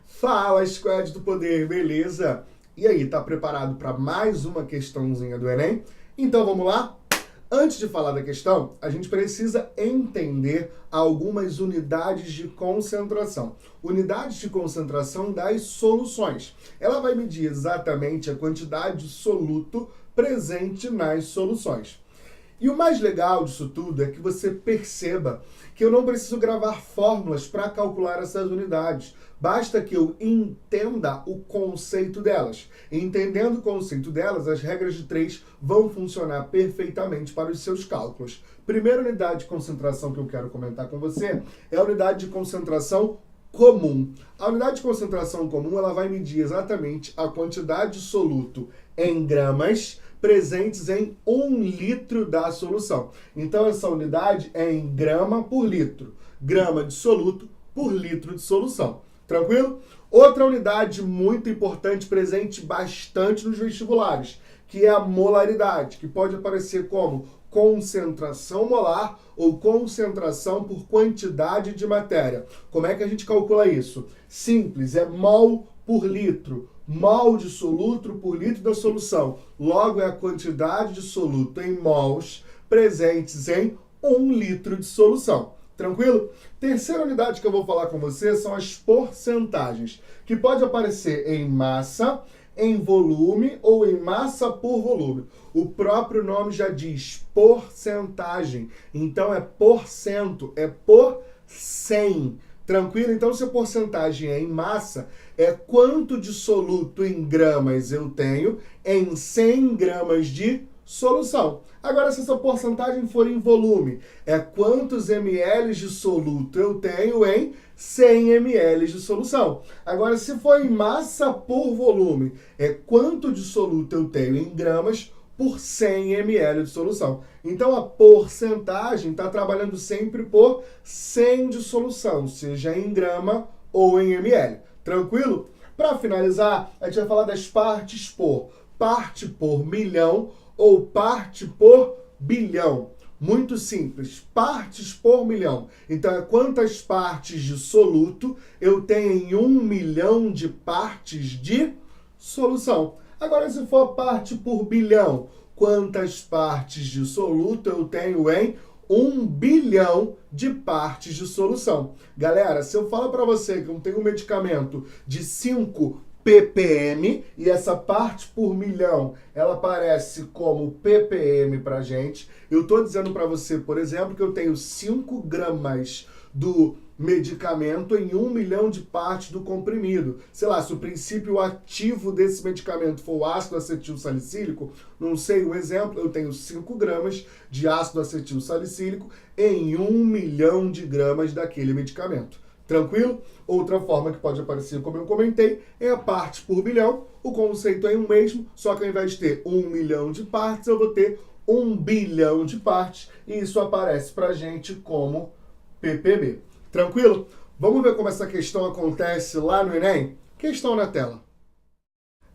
Fala, Squad do Poder, beleza? E aí, tá preparado para mais uma questãozinha do Enem? Então vamos lá? Antes de falar da questão, a gente precisa entender algumas unidades de concentração. Unidades de concentração das soluções. Ela vai medir exatamente a quantidade de soluto presente nas soluções. E o mais legal disso tudo é que você perceba que eu não preciso gravar fórmulas para calcular essas unidades. Basta que eu entenda o conceito delas. E entendendo o conceito delas, as regras de 3 vão funcionar perfeitamente para os seus cálculos. Primeira unidade de concentração que eu quero comentar com você é a unidade de concentração comum. A unidade de concentração comum ela vai medir exatamente a quantidade de soluto em gramas presentes em 1 litro da solução. Então, essa unidade é em grama por litro. Grama de soluto por litro de solução. Tranquilo? Outra unidade muito importante, presente bastante nos vestibulares, que é a molaridade, que pode aparecer como concentração molar ou concentração por quantidade de matéria. Como é que a gente calcula isso? Simples, é mol por litro. Mol de soluto por litro da solução. Logo, é a quantidade de soluto em mols presentes em 1 litro de solução. Tranquilo? Terceira unidade que eu vou falar com você são as porcentagens, que pode aparecer em massa, em volume ou em massa por volume. O próprio nome já diz porcentagem. Então, é porcento, é por 100. Tranquilo? Então, se a porcentagem é em massa, é quanto de soluto em gramas eu tenho em 100 gramas de solução. Agora, se essa porcentagem for em volume, é quantos ml de soluto eu tenho em 100 ml de solução. Agora, se for em massa por volume, é quanto de soluto eu tenho em gramas por 100 ml de solução. Então, a porcentagem está trabalhando sempre por 100 de solução, seja em grama ou em ml. Tranquilo? Para finalizar, a gente vai falar das partes por. Parte por milhão ou parte por bilhão. Muito simples. Partes por milhão. Então, é quantas partes de soluto eu tenho em 1 milhão de partes de solução. Agora, se for parte por bilhão, quantas partes de soluto eu tenho em 1 bilhão de partes de solução? Galera, se eu falo para você que eu tenho um medicamento de 5 ppm e essa parte por milhão, ela aparece como ppm para gente, eu estou dizendo para você, por exemplo, que eu tenho 5 gramas do medicamento em 1 milhão de partes do comprimido. Sei lá, se o princípio ativo desse medicamento for o ácido acetil salicílico, não sei, um exemplo, eu tenho 5 gramas de ácido acetil salicílico em 1 milhão de gramas daquele medicamento. Tranquilo? Outra forma que pode aparecer, como eu comentei, é a parte por bilhão. O conceito é o mesmo, só que ao invés de ter 1 milhão de partes, eu vou ter 1 bilhão de partes, e isso aparece pra gente como ppb. Tranquilo? Vamos ver como essa questão acontece lá no Enem? Questão na tela.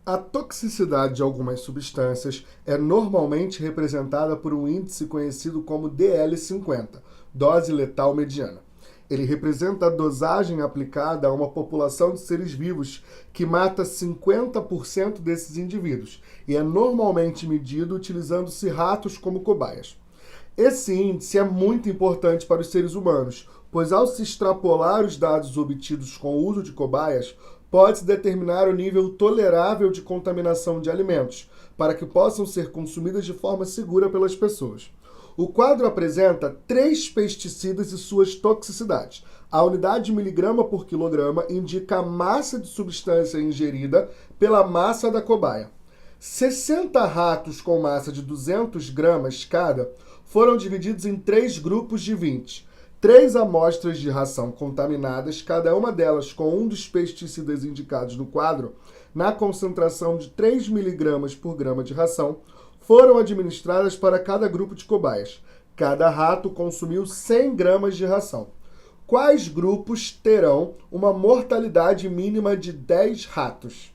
A toxicidade de algumas substâncias é normalmente representada por um índice conhecido como DL50, dose letal mediana. Ele representa a dosagem aplicada a uma população de seres vivos que mata 50% desses indivíduos e é normalmente medido utilizando-se ratos como cobaias. Esse índice é muito importante para os seres humanos, pois ao se extrapolar os dados obtidos com o uso de cobaias, pode-se determinar o nível tolerável de contaminação de alimentos, para que possam ser consumidas de forma segura pelas pessoas. O quadro apresenta 3 pesticidas e suas toxicidades. A unidade de miligrama por quilograma indica a massa de substância ingerida pela massa da cobaia. 60 ratos com massa de 200 gramas cada foram divididos em 3 grupos de 20. 3 amostras de ração contaminadas, cada uma delas com um dos pesticidas indicados no quadro, na concentração de 3 miligramas por grama de ração, foram administradas para cada grupo de cobaias. Cada rato consumiu 100 gramas de ração. Quais grupos terão uma mortalidade mínima de 10 ratos?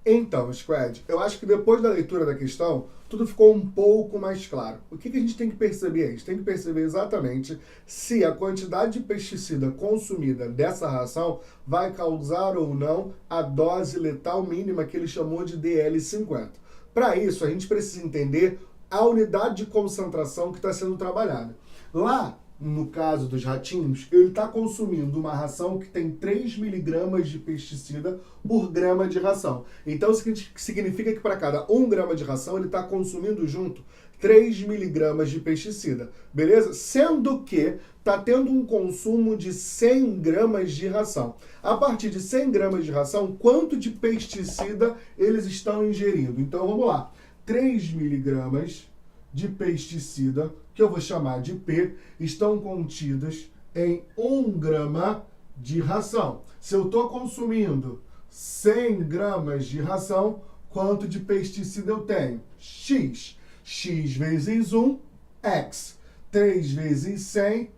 Então, Squad, eu acho que depois da leitura da questão, tudo ficou um pouco mais claro. O que a gente tem que perceber? A gente tem que perceber exatamente se a quantidade de pesticida consumida dessa ração vai causar ou não a dose letal mínima que ele chamou de DL50. Para isso, a gente precisa entender a unidade de concentração que está sendo trabalhada. Lá, no caso dos ratinhos, ele está consumindo uma ração que tem 3 miligramas de pesticida por grama de ração. Então, significa que para cada 1 grama de ração, ele está consumindo junto 3 miligramas de pesticida, beleza? Sendo que está tendo um consumo de 100 gramas de ração. A partir de 100 gramas de ração, quanto de pesticida eles estão ingerindo? Então, vamos lá. 3 miligramas de pesticida, que eu vou chamar de P, estão contidas em 1 grama de ração. Se eu estou consumindo 100 gramas de ração, quanto de pesticida eu tenho? X. X vezes 1, X. 3 vezes 100,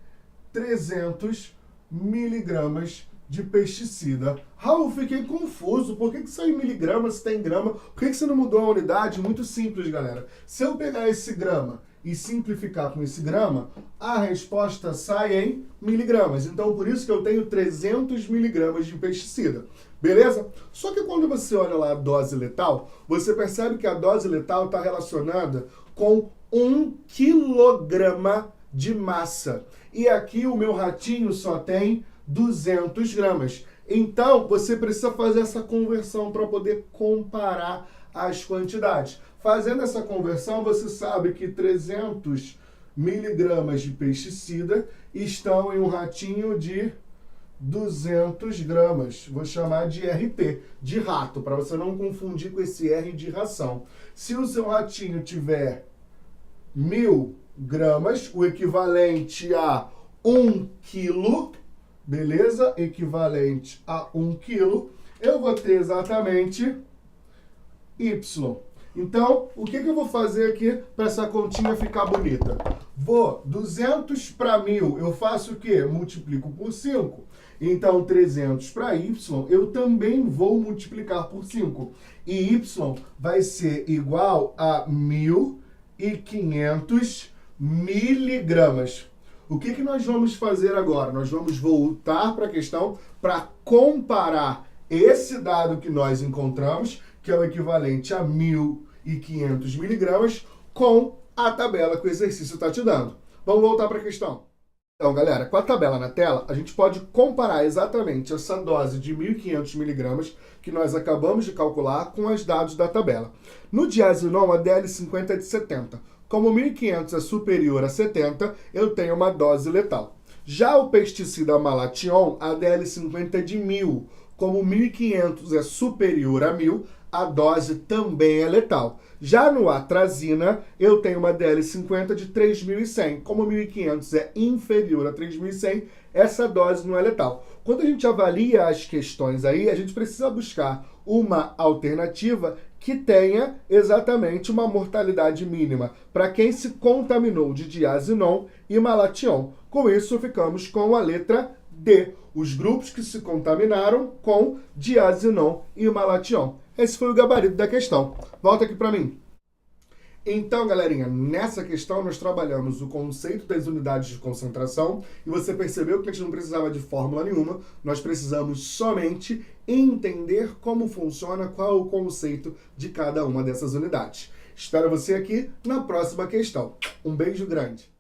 300 miligramas de pesticida. Raul, fiquei confuso. Por que saiu em miligramas se tem grama? Por que você não mudou a unidade? Muito simples, galera. Se eu pegar esse grama e simplificar com esse grama, a resposta sai em miligramas. Então, por isso que eu tenho 300 miligramas de pesticida. Beleza? Só que quando você olha lá a dose letal, você percebe que a dose letal está relacionada com 1 quilograma de massa. E aqui o meu ratinho só tem 200 gramas. Então, você precisa fazer essa conversão para poder comparar as quantidades. Fazendo essa conversão, você sabe que 300 miligramas de pesticida estão em um ratinho de 200 gramas. Vou chamar de RT, de rato, para você não confundir com esse R de ração. Se o seu ratinho tiver 1000 gramas, o equivalente a 1 quilo, beleza? Equivalente a 1 quilo, eu vou ter exatamente Y. Então, o que eu vou fazer aqui para essa continha ficar bonita? 200 para 1000, eu faço o quê? Multiplico por 5. Então, 300 para Y, eu também vou multiplicar por 5. E Y vai ser igual a 1.500 miligramas. O que nós vamos fazer agora? Nós vamos voltar para a questão para comparar esse dado que nós encontramos, que é o equivalente a 1.500 miligramas, com a tabela que o exercício está te dando. Vamos voltar para a questão. Então, galera, com a tabela na tela, a gente pode comparar exatamente essa dose de 1.500 miligramas que nós acabamos de calcular com os dados da tabela. No diazinon, a DL50 é de 70. Como 1.500 é superior a 70, eu tenho uma dose letal. Já o pesticida malation, a DL50 é de 1.000. Como 1.500 é superior a 1.000, a dose também é letal. Já no atrazina, eu tenho uma DL50 de 3.100. Como 1.500 é inferior a 3.100, essa dose não é letal. Quando a gente avalia as questões aí, a gente precisa buscar uma alternativa que tenha exatamente uma mortalidade mínima para quem se contaminou de diazinon e malation. Com isso, ficamos com a letra D, os grupos que se contaminaram com diazinon e malation. Esse foi o gabarito da questão. Volta aqui para mim. Então, galerinha, nessa questão nós trabalhamos o conceito das unidades de concentração e você percebeu que a gente não precisava de fórmula nenhuma, nós precisamos somente entender como funciona, qual é o conceito de cada uma dessas unidades. Espero você aqui na próxima questão. Um beijo grande!